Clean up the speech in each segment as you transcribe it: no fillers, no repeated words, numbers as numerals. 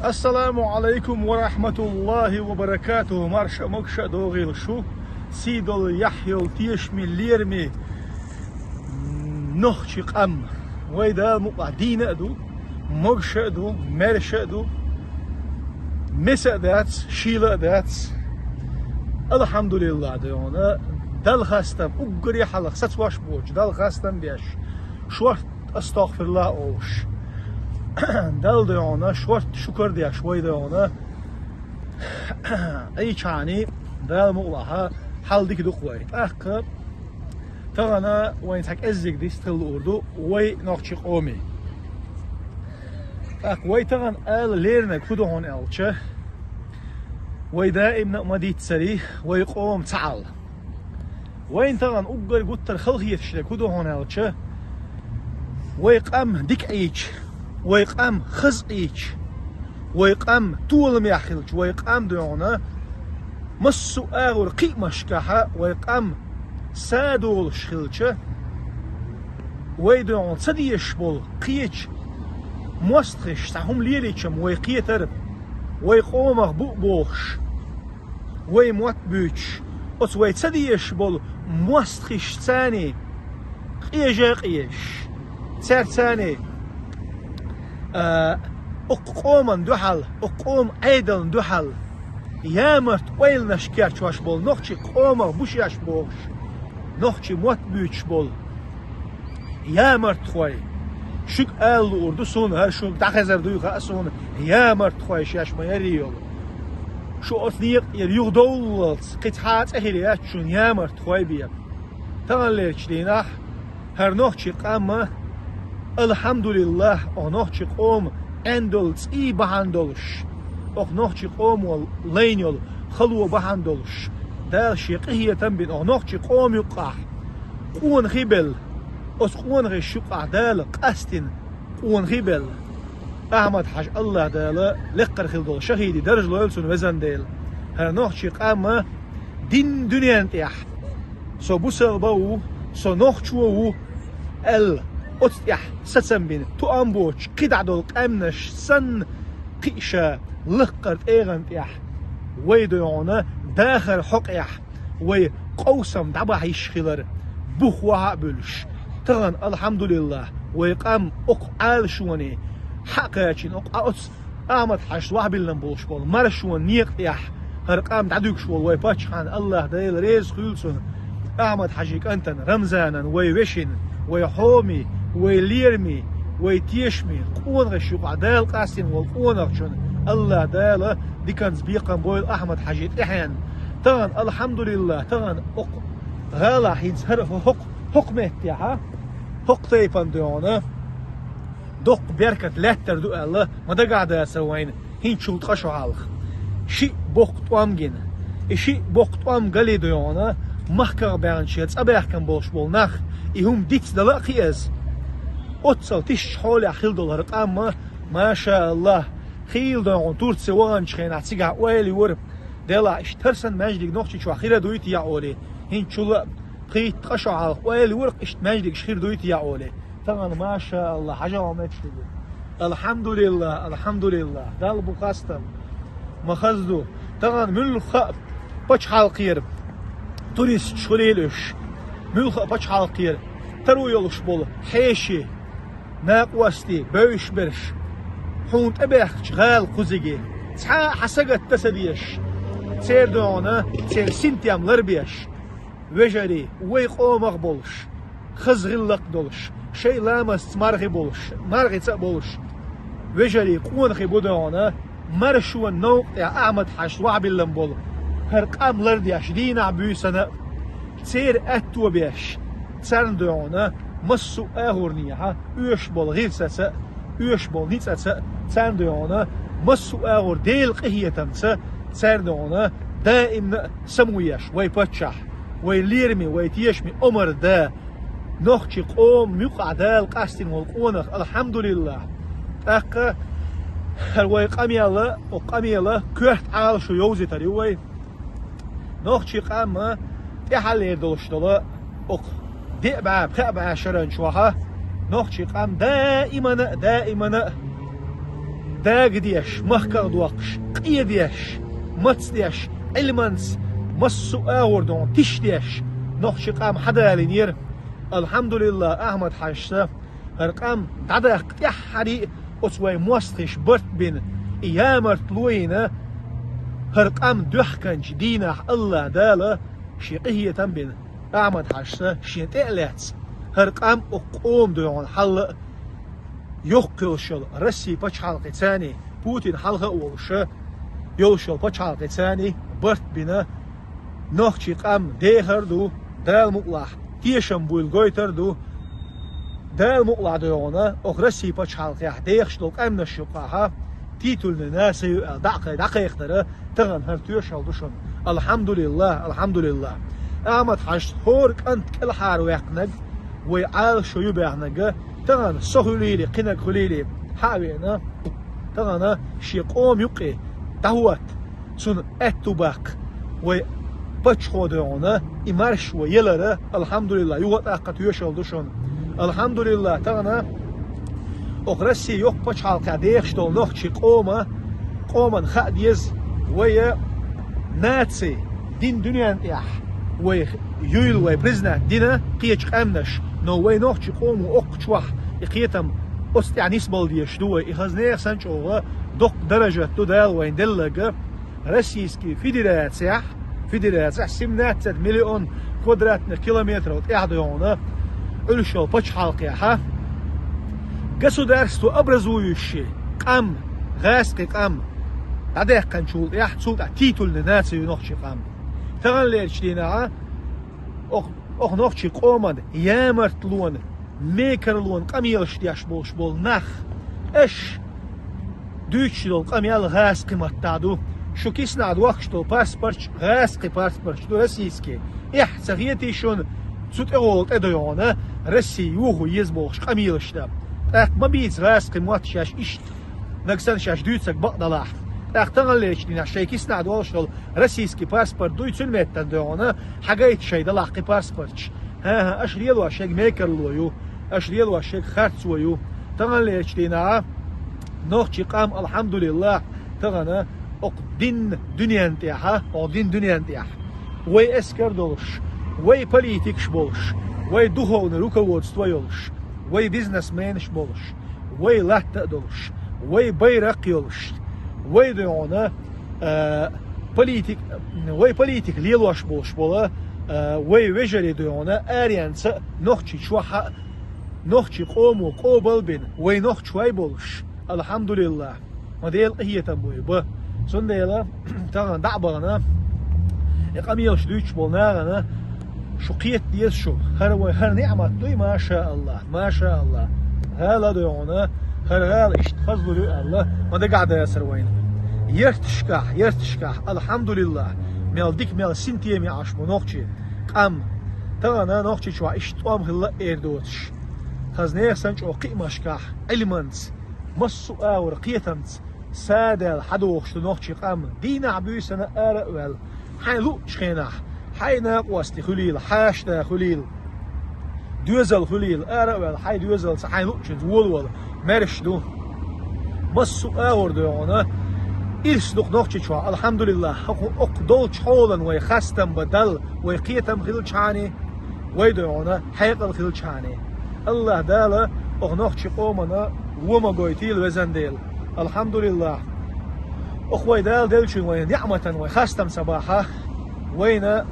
السلام عليكم ورحمة الله وبركاته. مرشا مكشا دوغيل شو سيدل يحيل تيشمي ليرمي نخشي قم ويدا مقعدين ادو مكشا ادو مرشا ادو مسا دات شيلا دات الحمد لله ديونا دل خاستم اقري حلق ستواش بوش دل خاستم بيش شورت استغفر الله اوش دل ديونا شورت شكر ديا شوي ديونا اي چاني دل مقلها حل ديك دقوي اخر تغانا وين تاك ازيك دي ستل اردو وي نوخشي قومي وي تغان ال ليرنا كودو هون الچه وي دائما ما ديت سري وي قوم تعال وين تغان اقر قطر خلقية شلي كودو هون الچه وي قام ديك ايش ويقام خزقيش ويقام طول مياخلش ويقام ديونا مسو اغور قيمش كحا ويقام سادول شخلشه ويدون صديش بول قيش موستخش سهم ليليشم ويقيتر ويقوم بوخش ويموت بوش اوت ويتصديش بول موستخش ثاني قيش ثاني اقوم دحل اقوم عيدل دحل يامرت ويل نشكير شواش بول نوخشي قوم بوشياش بوش نوخشي موت بيوش بول يامرت خوي شك آل اردو سون هر شو دخزر دويقا سون يامرت خوي شاش ما يريول شو اثنيق يريوغ دولت قطعات اهليات شون يامرت خوي بيا تغليرش ديناح هر نوخشي قام الحمد لله نوخشي قوم اندولز اي بهاندولش نوخشي قوم لينيول خلو بهاندولش دال شيقية تنبين نوخشي قوم يقع قون خيبل قون غيش يقع دال قاستن قون خيبل احمد حاج الله دال لقر خلدول شهيدي درج لويلسون وزن ديل هر نوخشي قام دين دنيا انتيح سو بوسل باو سو نوخشو ال أتيح ستسمبين تو أمبوش قدع دول قامنش سن قيشة لقرت إيغن تيح ويدونا داخل حقيح وي قوسم دبا هيشخلر بوخوها بلش تغن الحمد لله ويقام أقعال شواني حقاچين أقعوت آمد حشت وحبيلن بولش بول مرشوان نيق تيح هرقام دعدوك شوال وي باتشحان الله دايل ريز خلصون آمد حجيك أنتن رمزانا وي وشين وي حومي ويليرمي ويتيشمي قون غشوق عدال قاسين والقون غشون الله داله دي كان زبيقا بويل احمد حجيت احيان تغن الحمد لله تغن غالا حينز هرف حكمت ياها حق تيفان ديونا دوق بيركت لاتر دو الله ما دا قاعدة سوين هين شلط قشو عالخ شي بوقت وامجين شي بوقت وام قلي ديونا محكا بيان شيتس ابيح كان بولش بول ناخ يهم ديتس دلا خياز أتصل تش حولي أخيل دولار قام ما شاء الله خيل دون تورت سوان شخين عتيجع ويلي ورب دلا اشترسن ماجدك نوخشي شو أخيرا دويت يا أولي هين شو قيت قشع على ويلي ورق اشت ماجدك شخير دويت يا أولي طبعا ما شاء الله حاجة ما تشتغل الحمد لله الحمد لله دال بقاستم ما خزدو طبعا من الخاب بتش حالقير توريست شغليلش من الخاب بتش حالقير ترو يلش بول حيشي ناقوستي بوش برش حونت ابيخ شغال قزيجي تحا حسقت تسديش تسير دونا تسير سنتيام لربيش وجري ويقو مغبولش خزغلق دولش شي لامس مرغي بولش مرغي تقبولش وجري قونخي بودونا مرشوان نوق يا احمد حش وعبي لنبول هرقام لرديش دينا بيسنا تسير اتو بيش تسرن دونا مسو اغورنيها اوش بول غير ساسا اوش بول نيت ساسا تساندونا مسو اغور ديل قهيه تمسا تساندونا دائما سمويش وي باتشح وي ليرمي وي تيشمي عمر دا نوخشي قوم يقع دال قاستين والقونخ الحمد لله اقا وي قاميالا وقاميالا كوحت عال شو يوزي تري وي نوخشي قام تحلير دولشتلا دي باب خاب شرن شوها نوخشي قام دائما داق ديش مخكر دوقش قية ديش متس ديش علمانس مسو آوردون تش ديش نخش قام حدا لينير الحمد لله أحمد حاشتا هرقام تعدق تحري أسوي موستش برت بين إيامر طلوينة هرقام دوحكنج دينا الله دالا شيقية تنبين أحمد حاشتا شين إعلاتس هرقام أقوم دون حل يوقلشل رسي باش حلقة ثاني بوتين حلقة أولشة يولشل باش حلقة ثاني برت بنا نخشي قام ديهر دو دال مقلح تيشم بويل غويتر دو دال مقلح دونا أخرسي باش حلقة ديخشل قام نشقاها تيتول ناس دقيق ترى تغن هرتوشل دوشن الحمد لله الحمد لله أحمد حشت هورك أنت كل حار ويقنق ويعال شو يبيعنق تغن سهوليلي قنق خليلي حاوينا تغن شي قوم يقي دهوت سن اتوباك و بچ خودونا إمارش ويلره الحمد لله يوت أقت يوشل دوشن الحمد لله تغن أخرسي يوق بچ حالك ديخش دول نخشي قوما خاديز ويا ناتسي دين دنيا انتياح وي يويل وي برزنا دينا قيش قامنش نو وي نخشي قوم وأقشوح يقيتم أستعنيس بالديش دوي إخزنير سنش أوغا دوق درجة دو دال وين دلغ رسيسكي فيدراتسيح 17 مليون كوادراتنا كيلومتر وتقعدونا ألشو بچ حالقيها государство образующее قام غاسقي قام هذا كان شغل يحصل تيتول لناس ينخشي قام تغليرش دينا أخ نخشي قومد يامرت لون ميكر لون قام يلش دياش بولش بول نخ إيش دوتش دول قام يل غاسقي متعدو شو كيسنا عدوخش دول باسبرش غاسقي باسبرش دول رسيسكي إح سغيتي شون سوت أغولت إدويونا رسي يوهو يزبولش قام يلش دا ما بيت غاسقي موات شاش إشت نقصان شاش دوتسك بقدلاح تغليش دينا شي كيسنا عدوخش دول رسيسكي باسبرت دوتسون ميتان دويونا حقايت شي دلاحقي باسبرتش ها أش ريالو أشيك ميكر لويو أش ريالو أشيك خارتس ويو تغليش دينا نوخشي قام الحمد لله تغنى أق دين دنيا انتياحا أو دين دنيا انتياح وي اسكر دولش وي بوليتيكش بولش وي دуховный руководство يولش وي بيزنس مانش بولش وي لات دولش وي بيرق يولش وي ديونا بوليتيك ليلوش بولش بولا وي ويجري ديونا أريانس نوخشي شوحا نوخشي قومو قوبل بين وي نوخش وي بولش الحمد لله مديل هي تنبوي با سنديلا تاغن دعبغنا يقاميلش دويتش بولناغنا شقيت ديس شو هر نعمة دوي ما شاء الله ما شاء الله هلا دويونا هل اشتخذ له الله مدى قاعدة ياسر وين يرتشكح الحمد لله ميل ديك ميل سنتيه مي عشمو نوخشي قام تاغنا نوخشي شوا اشتوام هلا ايردوتش خزنير سنش او قيمشكح علمانس مسو آور قيتمت سادل حدوخ شتنوخ قام دينا عبوسنا آرأوال حين لو شخيناح حين قوستي خليل حاشتا خليل دوزل خليل آرأوال حين دوزل حين لو شنت وولول مرش دو مسو آور دونا إلس دوخ نوخ شوا الحمد لله أقدول شحولا ويخستم بدل ويقيتم خليل شاني ويدونا حيقل خليل شاني الله دالا أغنوخ قومنا وما قويتيل وزنديل الحمد لله أخوي دال شو وين نعمة وخاستم صباحا وين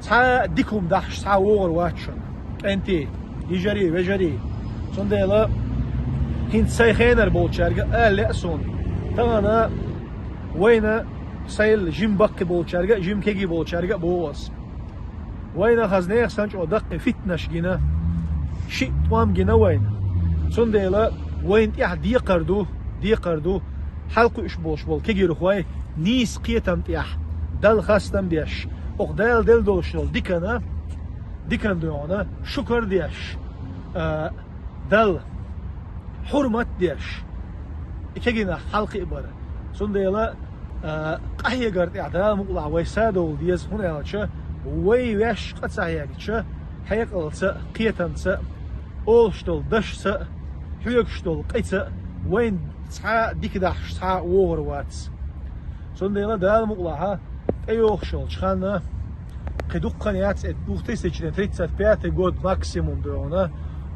تا ديكم دحش تا وور واتشن انتي يجري وجري صنديلا هين سايخينر بولشارجا لأسون تانا وين سايل جيم بك بولشارجا جيم كيجي بولشارجا بوس وين خزنيخ سانش او دق فتنش جينا شيء توام جينا وين صنديلا وين تيح دي قردو حلقو إش بولش بول كيجي رخواي نيس قيتم تيح دل خاستم ديش أقدال دل دولشنول ديكن دونا شكر ديش دل حرمت ديش كيجينا حلقي إبارة صنديلا قهي قرد إعدال مقلع ويسادو ديز هنا يالتشا ويش قد سعياكتشا حيق التسا قيتم تسا أولشتول دش سا حيوكشتول قيتسا وين تصحى ديك داحش تصحى وور واتس صنديلا دال مقلعها أيوه شغل شخنا قدوق قنيات دوختي سجن 35 год максимум دونا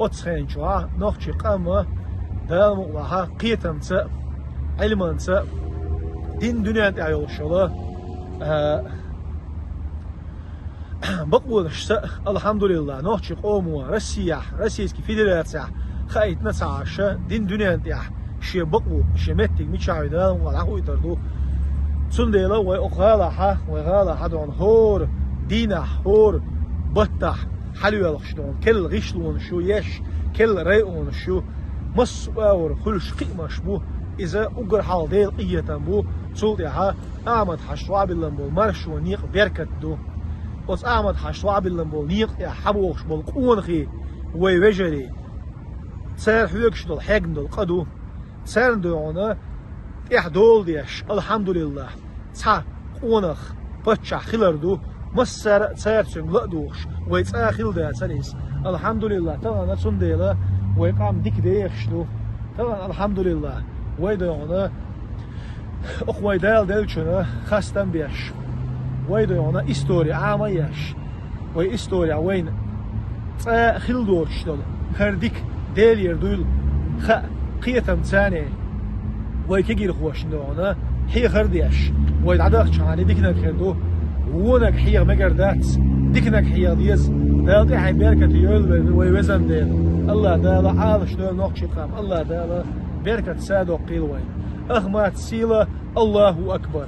أتخين شوا نخشي قامة دال مقلعها قيتمت علمانت دين دنيا أيوه شغل بقول شت الحمد لله نخشي قوموا روسيسكي فيدرالية خايت نسعش دين دنيا أنتيا شيء بقول شيء متى متشاهد هذا ولا هو يتردو صنديلا وغالا دون هور دينا هور بطح حلو يلخشدون كل غشلون شو يش كل ريئون شو مس اور كل شقي مشبو إذا أجر حال ديل قية بو صوتها أحمد حشوا باللمبول مرشو نيق بركت دو بس أحمد حشوا باللمبول نيق يا حبوش بالقون خي ويجري سير حلوكش دول حجم دول قدو سير دونا دول ديش الحمد لله تصح قونخ بتشع خلردو مسر سير سنغلا دوش ويتصا خل ده سنيس الحمد لله طبعا صنديلا ويقام ديك ديخشدو طبعا الحمد لله ويدونا اخوي دال شنو خاستم بيش ويدونا استوري عاميش وي استوري وين تصا خل دوش دول خرديك ديل يردول خ قيتم ثاني ويكيجي خوش دونا هي خرديش ويدعدك شاني ديكنك خردو ونك حيغ مقردات ديكنك حيغ ديز دالتي حي بركة يول ويوزن ديل الله دالا عالش دول نقشي قام الله دالا بركة سادو قيل وين أخمات سيلة الله أكبر